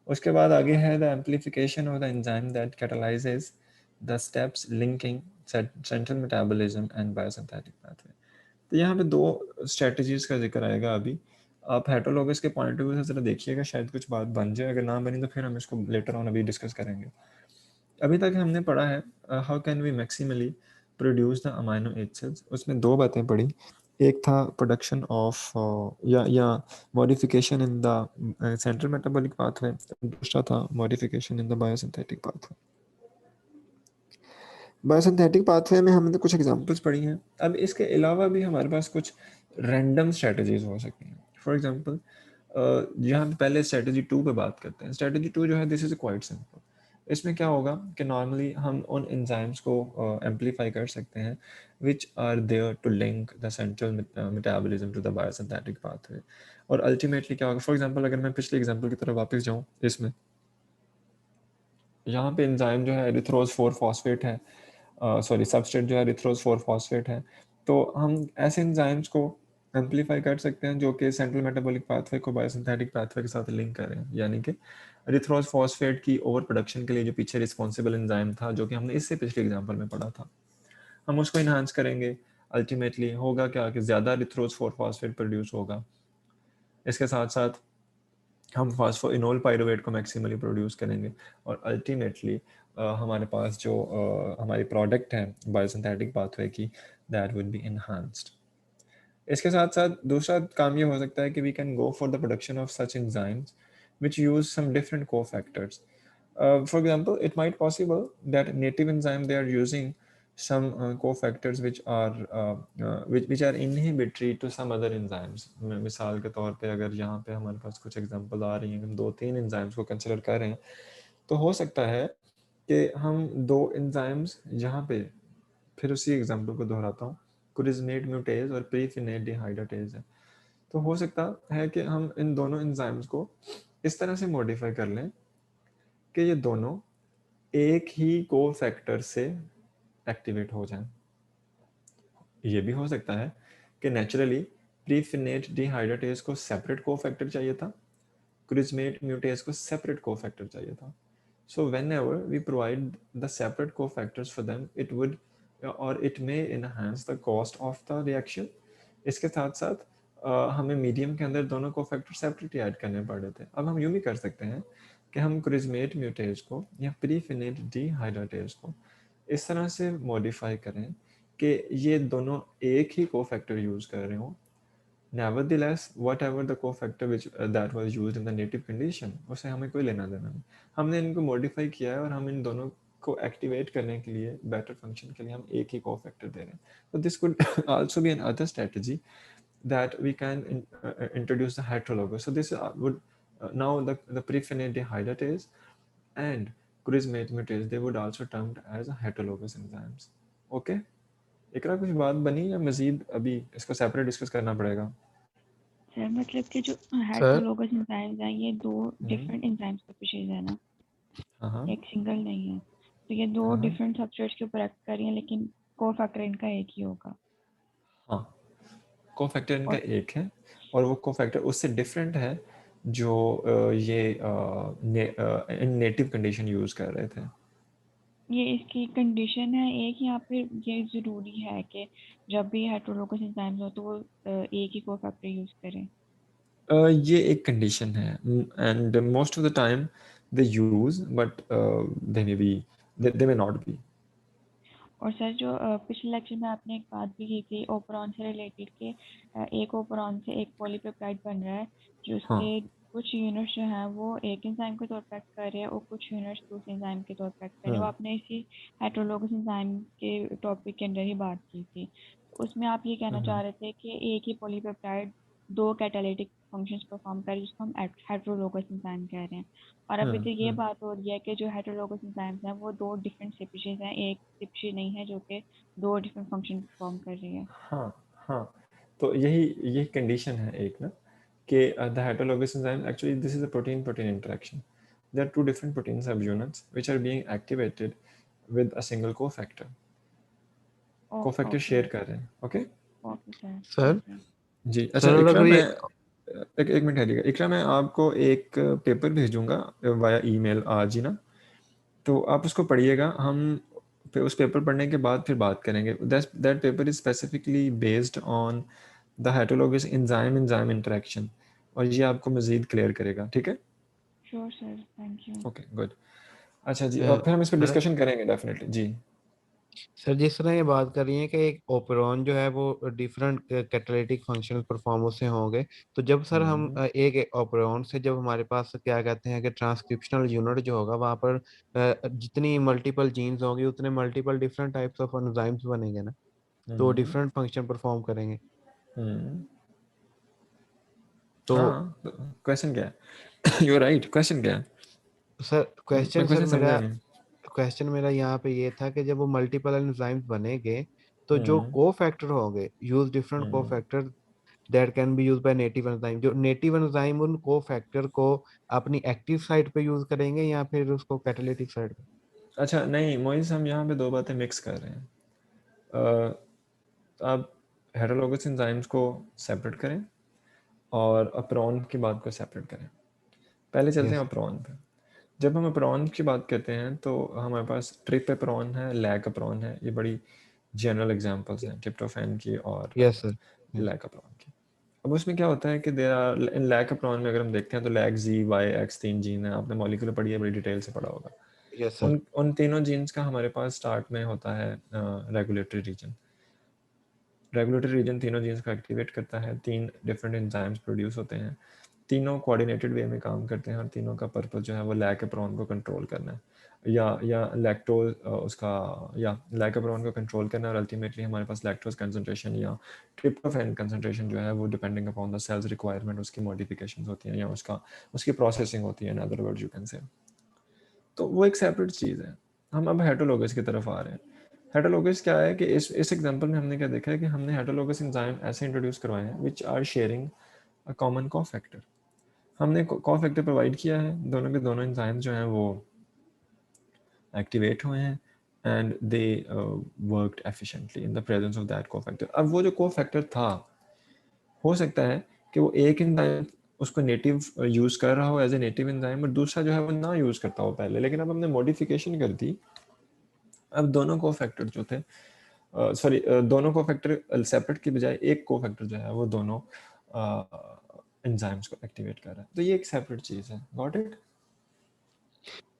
उसके बाद आगे है the amplification of the enzyme that catalyses the steps linking central metabolism and biosynthetic pathway. तो यहाँ पे दो स्ट्रेटजीज का जिक्र आएगा अभी। आप हेटेरोलोगस के पॉइंट ऑफ व्यू से ज़रा देखिएगा, शायद कुछ बात बन जाए, अगर ना बनी तो फिर हम इसको लेटर ऑन अभी डिस्कस करेंगे। अभी तक हमने पढ़ा है how can we maximally produce the amino acids. उसमें दो बातें पढ़ी। एक था प्रोडक्शन ऑफ या modification in the central metabolic pathway, दूसरा था modification in the biosynthetic pathway. Biosynthetic pathway में हमने कुछ एग्जांपल्स पढ़ी हैं। अब इसके अलावा भी हमारे पास कुछ रैंडम स्ट्रेटजीज हो सकती हैं। फॉर एग्जांपल यहाँ पे पहले स्ट्रेटजी 2 पे बात करते हैं। स्ट्रेटजी 2 जो है दिस इज क्वाइट सिंपल। इसमें क्या होगा कि नॉर्मली हम उन एंजाइम्स को एम्पलीफाई कर सकते हैं which are there to link the central metabolism to the biosynthetic pathway. और अल्टीमेटली क्या होगा, फॉर एग्जांपल अगर मैं पिछले एग्जांपल की तरफ वापस जाऊँ, इसमें यहाँ पे एंजाइम जो है एरिथ्रोज 4 फॉस्फेट है, सॉरी सबस्ट्रेट जो है एरिथ्रोज 4 फॉस्फेट है। तो हम ऐसे एंजाइम्स को एम्पलीफाई कर सकते हैं जो कि सेंट्रल मेटाबॉलिक पाथवे को बायोसिंथेटिक पाथवे के साथ लिंक कर रहे हैं। यानी कि एरिथ्रोज फॉस्फेट की ओवर प्रोडक्शन के लिए जो पीछे रिस्पॉन्सिबल एंजाइम था, जो कि हमने इससे पिछले एग्जाम्पल में पढ़ा था, हम उसको इन्हांस करेंगे। अल्टीमेटली होगा क्या कि ज़्यादा एरिथ्रोज 4 फॉस्फेट प्रोड्यूस होगा। इसके साथ साथ हम फास्फोइनोल पाइरुवेट को मैक्सिमली प्रोड्यूस करेंगे और अल्टीमेटली हमारे पास जो हमारी प्रोडक्ट है बायोसिंथेटिक पाथवे की, दैट वुड बी इनहांस्ड। इसके साथ साथ दूसरा काम ये हो सकता है कि we can go for the production of such enzymes which use some different cofactors. For example, it might possible that native enzyme they are using some cofactors which are inhibitory to some other enzymes. मिसाल के तौर पे अगर यहाँ पे हमारे पास कुछ example आ रही हैं, हम 2-3 एंजाइम्स को कंसिडर कर रहे हैं, तो हो सकता है कि हम 2 एंजाइम्स यहाँ पे, फिर उसी एग्जांपल को दोहराता हूँ, कुरिजनेट म्यूटेज और प्रीफिनेट डिहाइड्रेटेज है। तो हो सकता है कि हम इन दोनों एंजाइम्स को इस तरह से मॉडिफाई कर लें कि ये दोनों एक ही कोफैक्टर से एक्टिवेट हो जाएं। ये भी हो सकता है कि नेचुरली प्रीफिनेट डिहाइड्रेटेज को सेपरेट कोफैक्टर चाहिए था, क्रिस्मेट म्यूटेज को सेपरेट कोफैक्टर चाहिए था। So whenever we provide the separate cofactors for them, it may enhance the cost of the reaction. इसके साथ साथ हमें मीडियम के अंदर दोनों कोफैक्टर सेपरेटली ऐड करने पड़े थे। अब हम यूँ भी कर सकते हैं कि हम क्रिस्मेट म्यूटेज को या प्रीफिनेट डिहाइड्रेटेज को इस तरह से मॉडिफाई करें कि ये दोनों एक ही कोफैक्टर यूज़ कर रहे हों। Nevertheless, whatever the cofactor that was used in the native condition, उससे हमें कोई लेना देना नहीं। हमने इनको मॉडिफाई किया है और हम इन दोनों को एक्टिवेट करने के लिए, बेटर फंक्शन के लिए हम एक ही कोफैक्टर दे रहे हैं। तो this could also be another strategy that we can introduce the heterologous. So this would now the prefinite dehydratase and crismate mutase, they would also termed as a heterologous enzymes. Okay? इकरा कुछ बात बनी या मजीद अभी इसको separate discuss करना पड़ेगा? Sir मतलब कि जो हेटरोलोगस एंजाइम्स हैं ये 2 डिफरेंट एंजाइम्स का स्पीशीज है ना, हाँ एक सिंगल नहीं है। तो ये 2 डिफरेंट सबस्ट्रेट्स के ऊपर एक्ट कर रही हैं, लेकिन कोफैक्टर इनका एक ही होगा। हाँ, कोफैक्टर इनका एक है और वो कोफैक्टर उससे डिफरेंट है जो ये इन नेटिव कंडीशन यूज कर रहे थे। ये इसकी कंडीशन है एक, या फिर ये ज़रूरी है कि जब भी हेटरोलोगस एंजाइम्स हो तो वो एक ही कोफैक्टर यूज़ करें? ये एक कंडीशन है and most of the time they use but they may not be. और सर जो पिछले लेक्चर में आपने एक बात भी की थी ओपरॉन से रिलेटेड के, एक ओपरॉन से एक पॉलीपेप्टाइड बन रहा है जो उसके कुछ यूनिट्स जो हैं वो एक एंजाइम के तौर पर एक्ट कर रहे हैं और कुछ यूनिट्स दूसरे एंजाइम के तौर पर एक्ट कर रहे हैं। वो आपने इसी हेटरोलोगस एंजाइम के टॉपिक के अंदर ही बात की थी। उसमें आप ये कहना चाह रहे थे कि एक ही पॉलीपेप्टाइड 2 कैटालिटिक फंक्शंस परफॉर्म कर जिसको हम हेटरोलोगस एंजाइम कह रहे हैं। और अभी तो ये बात हो रही है कि जो हेटरोलोगस एंजाइम्स हैं वो 2 डिफरेंट स्पीशीज हैं, एक स्पीशीज नहीं है जो कि 2 डिफरेंट फंक्शन परफॉर्म कर रही है। हाँ, तो यही कंडीशन है एक ना कि the heterologous enzyme actually this is a protein interaction. There are 2 different protein subunits which are being activated with a single cofactor. Cofactor share कर रहे हैं। ओके सर जी। अच्छा इकरा मैं एक मिनट ठहरिएगा। इकरा मैं आपको एक पेपर भेजूंगा वाया ईमेल आज ही ना, तो आप उसको पढ़िएगा। हम फिर उस पेपर पढ़ने के बाद फिर बात करेंगे। That paper is specifically based on the heterologous enzyme interaction और ये आपको मजीद क्लियर करेगा। ठीक है? Sure sir, thank you. Okay good. अच्छा जी, और फिर हम इस पर डिस्कशन करेंगे डेफिनेटली जी। सर जिस तरह ये बात कर रही हैं कि एक ओपेरॉन जो है वो डिफरेंट कैटालिटिक फंक्शनल परफॉर्म उससे होंगे, तो जब सर हम एक ओपेरॉन से जब हमारे पास क्या कहते हैं कि ट्रांसक्रिप्शनल यूनिट जो होगा वहाँ पर जितनी मल्टीपल जीन्स होंगी उतने multiple different types of enzymes बनेंगे ना, तो डिफरेंट फंक्शन परफॉर्म करेंगे। तो हाँ, क्वेश्चन क्या है? यू राइट, क्वेश्चन क्या है? सर मैं क्वेश्चन क्वेश्चन समझा नहीं। यहाँ पे ये था कि जब वो मल्टीपल एंजाइम्स बनेंगे तो जो हम्म कोफैक्टर होंगे, use different hmm cofactor that can be use by native enzyme, जो नेटिव एंजाइम उन कोफैक्टर को अपनी एक्टिव साइट पे यूज करेंगे या फिर उसको कैटालिटिक साइट पे? अच्छा नहीं मोइज, हम यहाँ पे दो बातें मिक्स कर रहे हैं। तो आप हेटेरोलोगस एंजाइम्स को सेपरेट करें और अप्रॉन की बात को सेपरेट करें। पहले चलते हैं यस। अप्रॉन पे। जब हम अप्रॉन की बात करते हैं तो हमारे पास ट्रिप अप्रॉन है, लैक अप्रॉन है, ये बड़ी जनरल एग्जांपल्स हैं ट्रिप्टोफैन की और यस सर। लैक अप्रॉन की। अब उसमें क्या होता है कि there are in lack apron में अगर हम देखते हैं तो लैक जी वाई एक्स 3 जीन है, आपने मॉलिक्यूलर पढ़ी है, बड़ी डिटेल से पढ़ा होगा। Yes sir. उन तीनों जीन्स का हमारे पास स्टार्ट में होता है रेगुलेटरी रीजन। रेगुलेटरी रीजन तीनों जीन्स को एक्टिवेट करता है, 3 डिफरेंट एंजाइम्स प्रोड्यूस होते हैं, तीनों कोऑर्डिनेटेड वे में काम करते हैं और तीनों का पर्पस जो है वो लैकेप्रॉन को कंट्रोल करना है या लैक्टोज उसका या लैकेप्रॉन को कंट्रोल करना है, और अल्टीमेटली हमारे पास लैक्टोज कंसंट्रेशन या ट्रिप्टोफैन कंसंट्रेशन जो है वो depending upon the cell's requirement उसकी मॉडिफिकेशंस होती हैं या उसकी प्रोसेसिंग होती है, in other words you can say. तो वो एक सेपरेट चीज़ है। हम अब हेटेरोलोगस की तरफ आ रहे हैं। हेटेरोलोगस क्या है कि इस एग्जांपल में हमने क्या देखा है कि हमने हेटेरोलोगस एंजाइम ऐसे इंट्रोड्यूस करवाए हैं which are sharing a common cofactor. हमने कोफैक्टर प्रोवाइड किया है, दोनों के दोनों एंजाइम जो हैं वो एक्टिवेट हुए हैं and they worked efficiently in the presence of that cofactor. अब वो जो कोफैक्टर था, हो सकता है कि वो एक एंजाइम उसको नेटिव यूज़ कर रहा हो एज ए नेटिव एंजाइम और दूसरा जो है वो ना यूज़ करता हो पहले, लेकिन अब हमने मॉडिफिकेशन कर दी। अब दोनों कोफैक्टर जो थे दोनों कोफैक्टर सेपरेट की बजाय एक कोफैक्टर जो है वो दोनों एंजाइम्स को एक्टिवेट कर रहा है, तो ये एक सेपरेट चीज़ है। Got it?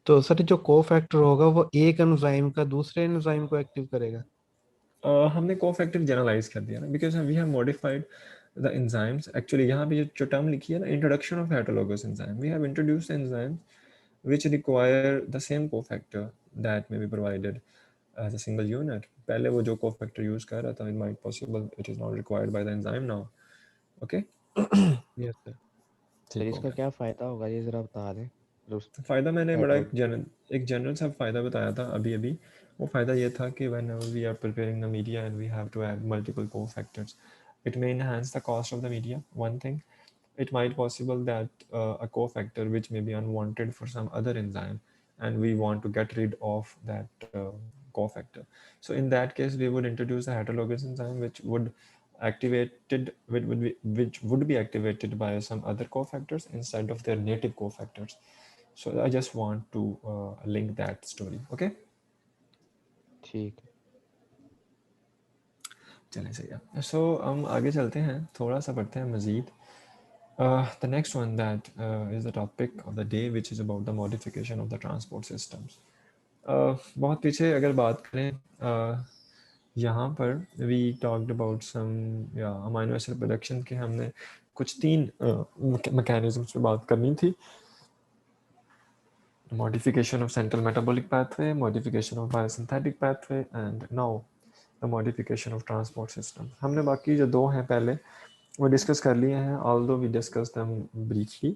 तो सर जो कोफैक्टर होगा वो एक एंजाइम का दूसरे एंजाइम को एक्टिव करेगा? हमने कोफैक्टर जनरलाइज कर दिया ना, because we have modified the enzymes. Actually यहाँ पे जो टर्म लिखी है ना, introduction of heterologous enzyme, we have introduced enzymes which require the same cofactor that may be provided as a single unit. पहले वो जो cofactor use कर रहा था, it might possible it is not required by the enzyme now. Okay? Yes sir. Sir ठीक हो इसका गया। क्या फायदा होगा ये जरा बता दें। फ़ायदा मैंने बड़ा हेटेरो एक जनरल सा फ़ायदा बताया था अभी अभी। वो फ़ायदा ये था कि whenever we are preparing the media and we have to add multiple cofactors, it may enhance the cost of the media, one thing. It might possible that a cofactor which may be unwanted for some other enzyme and we want to get rid of that cofactor. So in that case, we would introduce a heterologous enzyme which would which would be activated by some other cofactors instead of their native cofactors. So I just want to link that story. Okay. ठीक है। चलें सही है। सो हम आगे चलते हैं, थोड़ा सा पढ़ते हैं मज़ीद। The next one that is the topic of the day, which is about the modification of the transport systems. बहुत पीछे अगर बात करें यहाँ पर we talked about some amino acid production के हमने कुछ 3 mechanisms पे बात करनी थी। Modification of central metabolic pathway, modification of biosynthetic pathway, and now the modification of transport system. हमने बाकी जो दो हैं पहले वो डिस्कस कर लिए हैं, although we discussed them briefly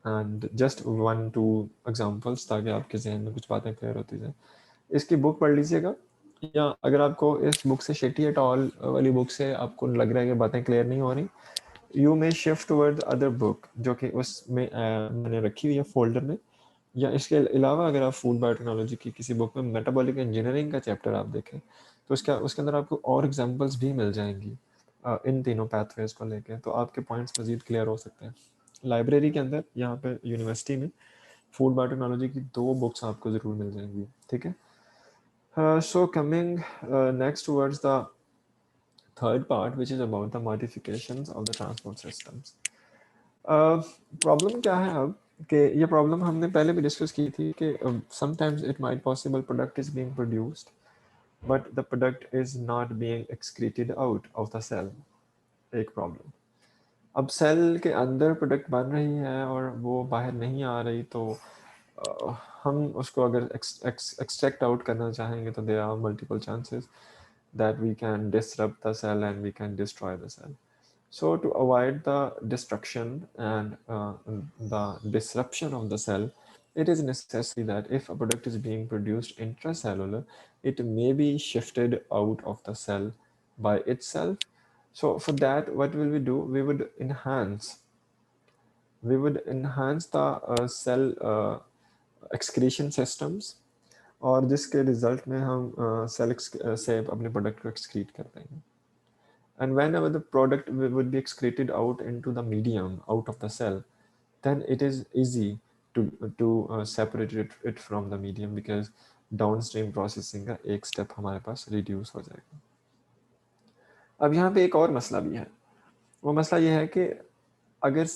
and just 1-2 examples ताकि आपके जहन में कुछ बातें क्लियर होती जाए। इसकी बुक पढ़ लीजिएगा, या अगर आपको इस बुक से शेट्टी एट ऑल वाली बुक से आपको लग रहा है कि बातें क्लियर नहीं हो रही, you may shift toward other book जो कि उसमें मैंने रखी हुई है फोल्डर में, या इसके अलावा अगर आप फूड बायोटेक्नोलॉजी की किसी बुक में मेटाबॉलिक इंजीनियरिंग का चैप्टर आप देखें तो उसके अंदर आपको और एग्जांपल्स भी मिल जाएंगी इन तीनों पैथवेज को लेके, तो आपके पॉइंट्स मज़ीद क्लियर हो सकते हैं। लाइब्रेरी के अंदर यहाँ पे यूनिवर्सिटी में फूड बायोटेक्नोलॉजी की 2 बुक्स आपको ज़रूर मिल जाएंगी, ठीक है। So coming next towards the third part which is about the modifications of the transport systems. Problem क्या है अब कि ये प्रॉब्लम हमने पहले भी डिस्कस की थी कि sometimes it might possible product is being produced but the product is not being excreted out of the cell. एक प्रॉब्लम। अब सेल के अंदर प्रोडक्ट बन रही है और वो बाहर नहीं आ रही, तो हम उसको अगर एक्सट्रैक्ट आउट करना चाहेंगे तो there are multiple chances that we can disrupt the cell and we can destroy the cell. So to avoid the destruction and the disruption of the cell, it is necessary that if a product is being produced intracellular, it may be shifted out of the cell by itself. So for that, what will we do? We would enhance the cell excretion systems, और जिसके result में हम cell से अपने product को excrete करते हैं. And whenever the product would be excreted out into the medium, out of the cell, then it is easy to separate it from the medium, because downstream processing का एक step हमारे पास reduce हो जाएगा. अब यहाँ पे एक और मसला भी है. वो मसला ये है कि अगर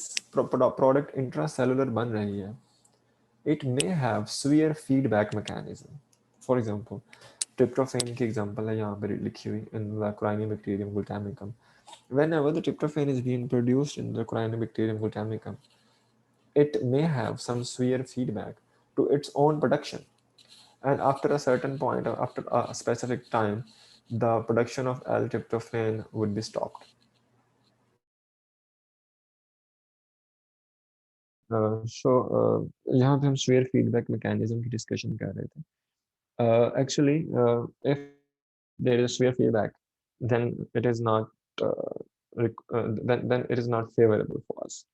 product intracellular बन रही है, it may have severe feedback mechanism. For example, tryptophan की example है यहाँ पर लिखी हुई in the Cyanobacterium glutamicum. Whenever the tryptophan is being produced in the Cyanobacterium glutamicum, it may have some severe feedback to its own production. And after a certain point, or after a specific time, the production of L-tryptophan would be stopped. यहाँ पे हम severe feedback mechanism की discussion कर रहे थे. Actually, if there is severe feedback, then it is not then it is not favorable for us.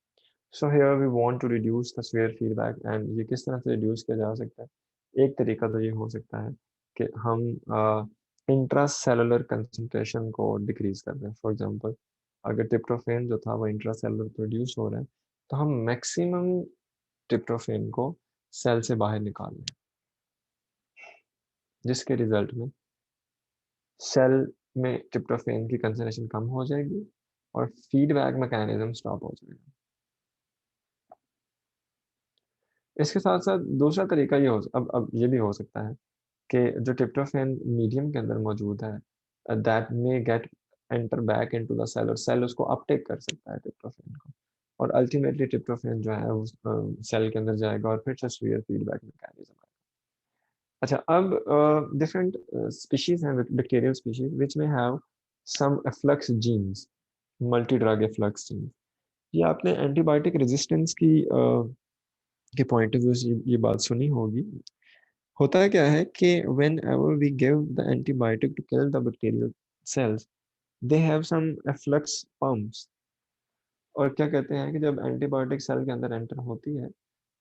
So here we want to reduce the severe feedback, and ये किस तरह से reduce किया जा सकता है? एक तरीका तो ये हो सकता है कि हम इंट्रासेलुलर कंसंट्रेशन को डिक्रीज कर दें. फॉर एग्जांपल, अगर ट्रिप्टोफेन जो था वो इंट्रासेलुलर प्रोड्यूस हो रहा है, तो हम मैक्सिमम ट्रिप्टोफेन को सेल से बाहर निकाल लें, जिसके रिजल्ट में सेल में ट्रिप्टोफेन की कंसंट्रेशन कम हो जाएगी और फीडबैक मैकेनिज्म स्टॉप हो जाएगा. इसके साथ साथ दूसरा तरीका ये अब ये भी हो सकता है कि जो ट्रिप्टोफेन मीडियम के अंदर मौजूद है, that may get enter back into the cell, और सेल उसको अपटेक कर सकता है ट्रिप्टोफेन को, और अल्टीमेटली ट्रिप्टोफेन जो है वो सेल के अंदर जाएगा और फिर से severe फीडबैक मैकेनिज्म आएगा. अच्छा, अब डिफरेंट स्पीशीज हैं, bacterial species which may have some efflux genes, multi drug efflux genes. ये आपने एंटीबायोटिक रेजिस्टेंस की के पॉइंट ऑफ व्यू से ये बात सुनी होगी. होता है क्या है कि whenever we give the antibiotic to kill the bacterial cells, they have some efflux pumps. और क्या कहते हैं कि जब एंटीबायोटिक सेल के अंदर एंटर होती है,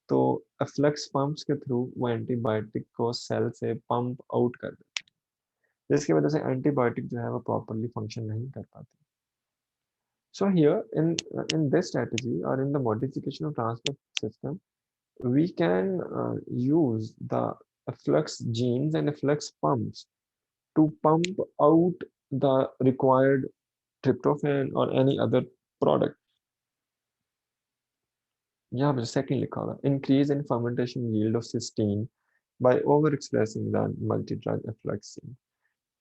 तो efflux pumps के थ्रू वो एंटीबायोटिक को सेल से पंप आउट कर देते हैं, जिसकी वजह से एंटीबायोटिक जो है वो प्रॉपरली फंक्शन नहीं कर पाती. So here in this strategy, or in the modification of transport system, we can use the efflux genes and efflux pumps to pump out the required tryptophan or any other product. यहाँ पे second लिखा हुआ है, increase in fermentation yield of cysteine by overexpressing the multi-drug efflux gene.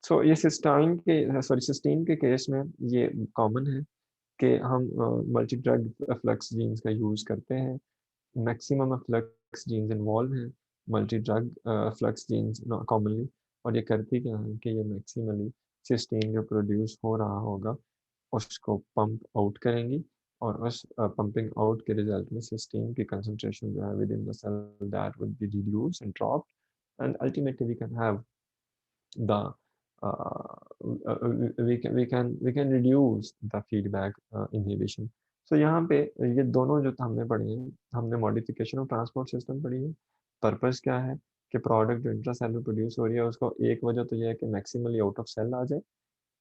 So ये cysteine के case में ये common है कि हम multi-drug efflux genes का use करते हैं. Maximum efflux genes involved हैं, multi-drug efflux genes commonly, और ये करती क्या है कि ये maximally cysteine जो produce हो रहा होगा उसको pump out करेंगी, और उस pumping out के result में cysteine की concentration जो है within the cell that would be reduced and dropped, and ultimately we can have the we can reduce the feedback inhibition. So यहाँ पे ये दोनों जो हमने पढ़े हैं, हमने मॉडिफिकेशन ऑफ ट्रांसपोर्ट सिस्टम पढ़ी है. पर्पस क्या है कि प्रोडक्ट जो इंट्रासेलुलर प्रोड्यूस हो रही है उसको एक वजह तो ये है कि मैक्सिमली आउट ऑफ सेल आ जाए,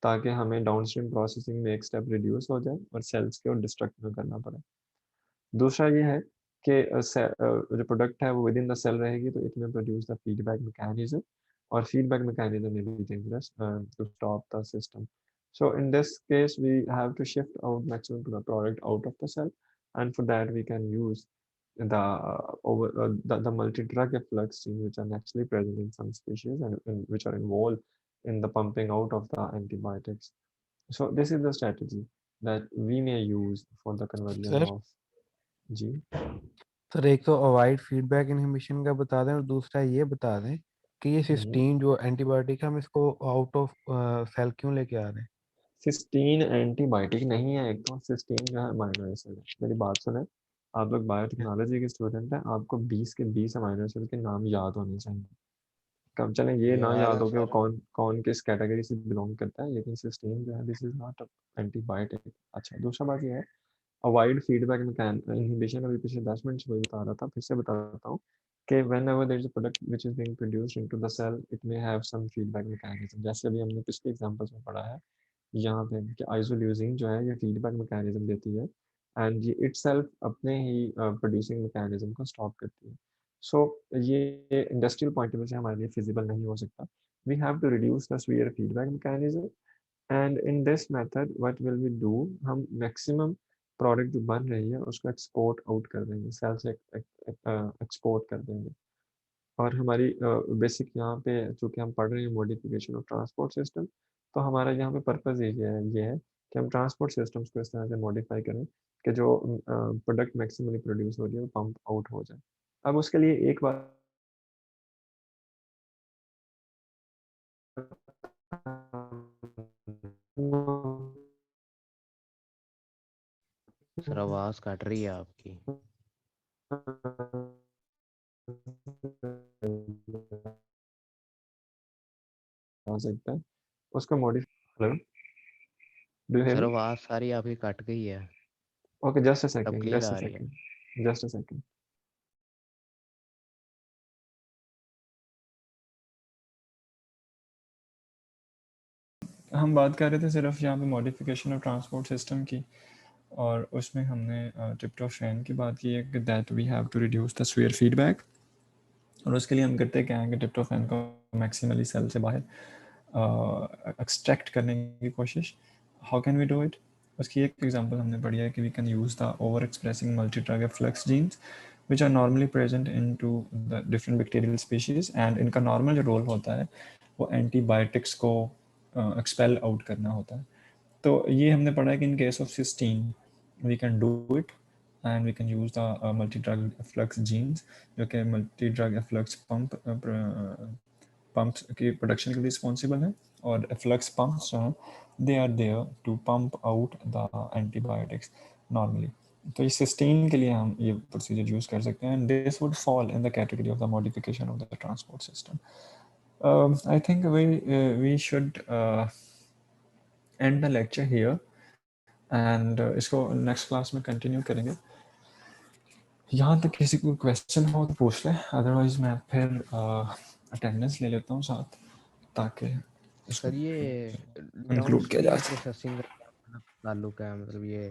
ताकि हमें डाउनस्ट्रीम प्रोसेसिंग में एक स्टेप रिड्यूस हो जाए और सेल्स को डिस्ट्रक्ट न करना पड़े. दूसरा ये है कि जो प्रोडक्ट है वो विद इन द सेल रहेगी, तो इट में प्रोड्यूस द फीडबैक मैकेनिज्म, और feedback mechanism may be dangerous to stop the system. So in this case, we have to shift out maximum to the product out of the cell, and for that we can use the multi-drug efflux genes, which are naturally present in some species and which are involved in the pumping out of the antibiotics. So this is the strategy that we may use for the conversion sir of G. Sir एक तो avoid feedback inhibition का बता दें और दूसरा ये बता दें कि ये सिस्टीन जो एंटीबायोटिक है हम इसको आउट ऑफ सेल क्यों लेके आ रहे हैं? सिस्टीन एंटीबायोटिक नहीं है, एक तो सिस्टीन जो है अमाइनो एसिड है। मेरी बात सुने, आप लोग बायोटेक्नोलॉजी के स्टूडेंट हैं, आपको 20 के 20 अमाइनो एसिड के नाम याद होने चाहिए। कम चले ये ना याद हो कि वो कौन कौन किस कैटेगरी से बिलोंग करता है, लेकिन सिस्टीन जो है दिस इज नॉट एंटीबायोटिक। अच्छा, दूसरा बात ये है अवॉइड फीडबैक इनहिबिशन, अभी पिछले 10 मिनट से वही बता रहा था, फिर से बताता हूँ कि whenever there is a product which is being produced into the cell, it may have some feedback mechanism। जैसे अभी हमने पिछले एग्जांपल्स में पढ़ा है यहाँ पे कि आइसोल्यूसिन जो है ये फीडबैक मैकेनिज्म देती है एंड ये इटसेल्फ अपने ही प्रोड्यूसिंग मैकेनिज्म को स्टॉप करती है। सो ये इंडस्ट्रियल पॉइंट ऑफ व्यू से हमारे लिए फिजिबल नहीं हो सकता। We have to reduce the sphere feedback mechanism and in this method what will we do, हम मैक्सिमम प्रोडक्ट जो बन रही है उसको एक्सपोर्ट आउट कर देंगे, सेल से एक्सपोर्ट कर देंगे। और हमारी बेसिक यहाँ पे चूँकि हम पढ़ रहे हैं मॉडिफिकेशन ऑफ ट्रांसपोर्ट सिस्टम, तो हमारा यहाँ पे पर्पज़ ये है कि हम ट्रांसपोर्ट सिस्टम्स को इस तरह से मॉडिफाई करें कि जो प्रोडक्ट मैक्सिमली प्रोड्यूस हो रही है वो पंप आउट हो जाए। अब उसके लिए एक बार सर आवाज कट रही है आपकी। हो सकता है उसको modify. Hello, do you hear sir me? आवाज सारी आपकी कट गई है, ओके, जस्ट अ अब सेकंड, क्लियर जस्ट आ अ रही है। Second, just a second. हम बात कर रहे थे सिर्फ यहाँ पे मॉडिफिकेशन ऑफ ट्रांसपोर्ट सिस्टम की, और उसमें हमने ट्रिप्टोफैन की बात की है कि that we have to reduce the sphere feedback. और उसके लिए हम करते क्या हैं कि ट्रिप्टोफैन को मैक्सिमली सेल से बाहर एक्सट्रैक्ट करने की कोशिश। How can we do it? उसकी एक एग्जांपल हमने पढ़ी है कि we can use the over expressing multi drug efflux genes which are normally present into the different bacterial species, and इनका नॉर्मल जो रोल होता है वो एंटीबायोटिक्स को एक्सपेल आउट करना होता है। तो ये हमने पढ़ा है कि in case of cysteine we can do it and we can use the multi-drug efflux genes जो कि multi-drug efflux pumps की production के लिए responsible हैं, और efflux pumps जो हैं they are there to pump out the antibiotics normally। तो ये सिस्टीन के लिए हम ये प्रोसीजर यूज़ कर सकते हैं, and this would fall in the category of the modification of the transport system। I think we should end the lecture here and इसको next class में continue करेंगे। यहाँ तक किसी को क्वेश्चन हो तो पूछ ले, अदरवाइज मैं फिर अटेंडेंस ले लेता हूँ साथ, ताकि इसको सर ये कंक्लूड किया जा डाउनस्ट्रीम सके। प्रोसेसिंग का क्या ताल्लुक है, मतलब ये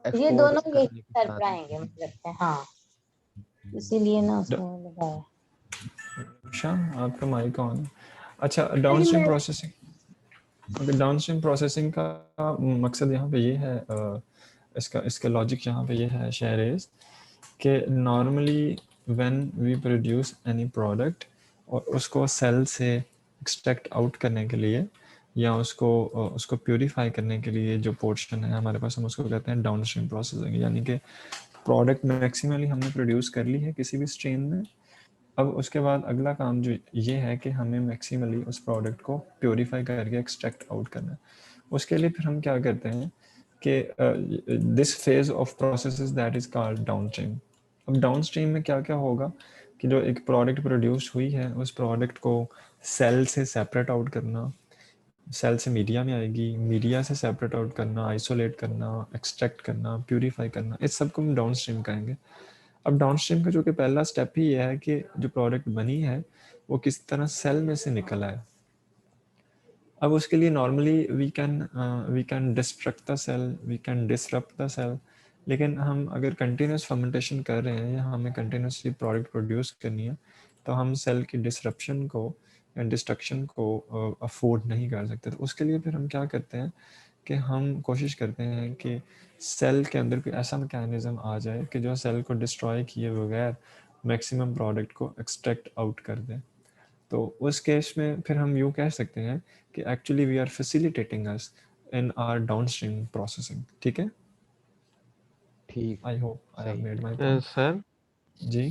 ये दोनों एक्सपोर्ट एक करने के सर साथ पे आएंगे, मुझे लगता है। हाँ, इसीलिए ना उसमें लगाया। शाम आपका माइक ऑन है। अच्छा, डाउनस्ट्रीम प्रोसेसिंग, अगर डाउनस्ट्रीम प्रोसेसिंग का मकसद यहाँ पे ये है, इसका लॉजिक यहाँ पे ये है शेयरेज कि normally when we produce any product और उसको सेल से एक्सट्रैक्ट आउट करने के लिए या उसको प्योरीफाई करने के लिए जो पोर्शन है हमारे पास, हम उसको कहते हैं डाउनस्ट्रीम प्रोसेसिंग। यानी कि प्रोडक्ट मैक्सिमली हमने प्रोड्यूस कर ली है किसी भी स्ट्रीम में, अब उसके बाद अगला काम जो ये है कि हमें मैक्सिमली उस प्रोडक्ट को प्योरीफाई करके एक्सट्रैक्ट आउट करना है। उसके लिए फिर हम क्या करते हैं कि this phase of process is that is called downstream. अब डाउनस्ट्रीम में क्या क्या होगा कि जो एक प्रोडक्ट प्रोड्यूस हुई है उस प्रोडक्ट को सेल से सेपरेट आउट करना, सेल से मीडिया में आएगी, मीडिया से सेपरेट आउट करना, आइसोलेट करना, एक्सट्रैक्ट करना, प्यूरीफाई करना, इस सब को हम डाउनस्ट्रीम कहेंगे। अब डाउनस्ट्रीम का जो कि पहला स्टेप ही यह है कि जो प्रोडक्ट बनी है वो किस तरह सेल में से निकला है। अब उसके लिए normally we can destruct the cell, we can disrupt the cell, लेकिन हम अगर कंटिन्यूस फर्मेंटेशन कर रहे हैं या हमें कंटिन्यूसली प्रोडक्ट प्रोड्यूस करनी है तो हम सेल की डिसरप्शन को या डिस्ट्रक्शन को अफोर्ड नहीं कर सकते। तो उसके लिए फिर हम क्या करते हैं कि हम कोशिश करते हैं कि सेल के अंदर कोई ऐसा मैकेनिज्म आ जाए कि जो सेल को डिस्ट्रॉय किए बगैर मैक्सिमम प्रोडक्ट को एक्सट्रैक्ट आउट कर दे। तो उस केस में फिर हम यूँ कह सकते हैं कि actually we are facilitating us in our downstream processing. ठीक है, ठीक, आई होप आई हैव सही। Made my point. Sir ji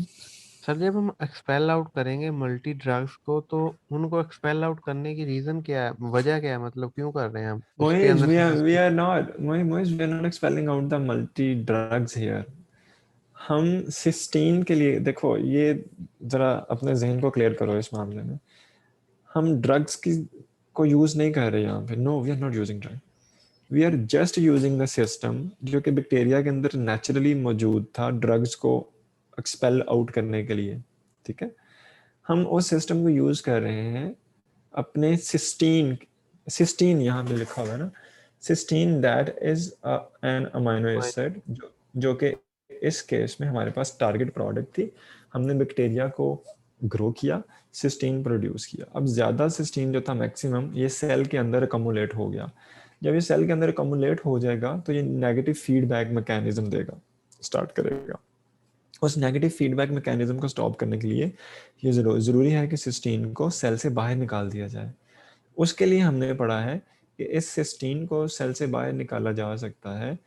sir जब हम एक्सपेल आउट करेंगे मल्टी ड्रग्स को, तो उनको एक्सपेल आउट करने की रीजन क्या है, वजह क्या है, मतलब क्यों कर रहे हैं हम उसके Moiz, अंदर से we are not Moiz, we are not expelling out the multi drugs here. हम सिस्टीन के लिए देखो, ये जरा अपने जहन को क्लियर करो इस मामले में। हम ड्रग्स की को यूज नहीं कर रहे यहाँ पे। No, we are not using drug, we are just using the system जो कि बैक्टीरिया के अंदर नेचुरली मौजूद था ड्रग्स को एक्सपेल आउट करने के लिए। ठीक है, हम उस सिस्टम को यूज कर रहे हैं अपने सिस्टीन यहाँ पे लिखा हुआ है ना, cysteine that is an amino acid, जो कि इस केस में हमारे पास टारगेट प्रोडक्ट थी। हमने बैक्टीरिया को ग्रो किया, सिस्टीन प्रोड्यूस किया। अब ज़्यादा सिस्टीन जो था मैक्सिमम, ये सेल के अंदर अकोमुलेट हो गया। जब ये सेल के अंदर अकोमुलेट हो जाएगा तो ये नेगेटिव फीडबैक मैकेनिज्म देगा, स्टार्ट करेगा। उस नेगेटिव फीडबैक मैकेनिज्म को स्टॉप करने के लिए ये ज़रूरी है कि सिस्टीन को सेल से बाहर निकाल दिया जाए। उसके लिए हमने पढ़ा है कि इस सिस्टीन को सेल से बाहर निकाला जा सकता है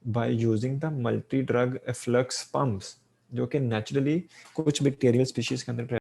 by using the multi drug efflux pumps, जो कि नेचुरली कुछ बैक्टीरियल स्पीशीज के अंदर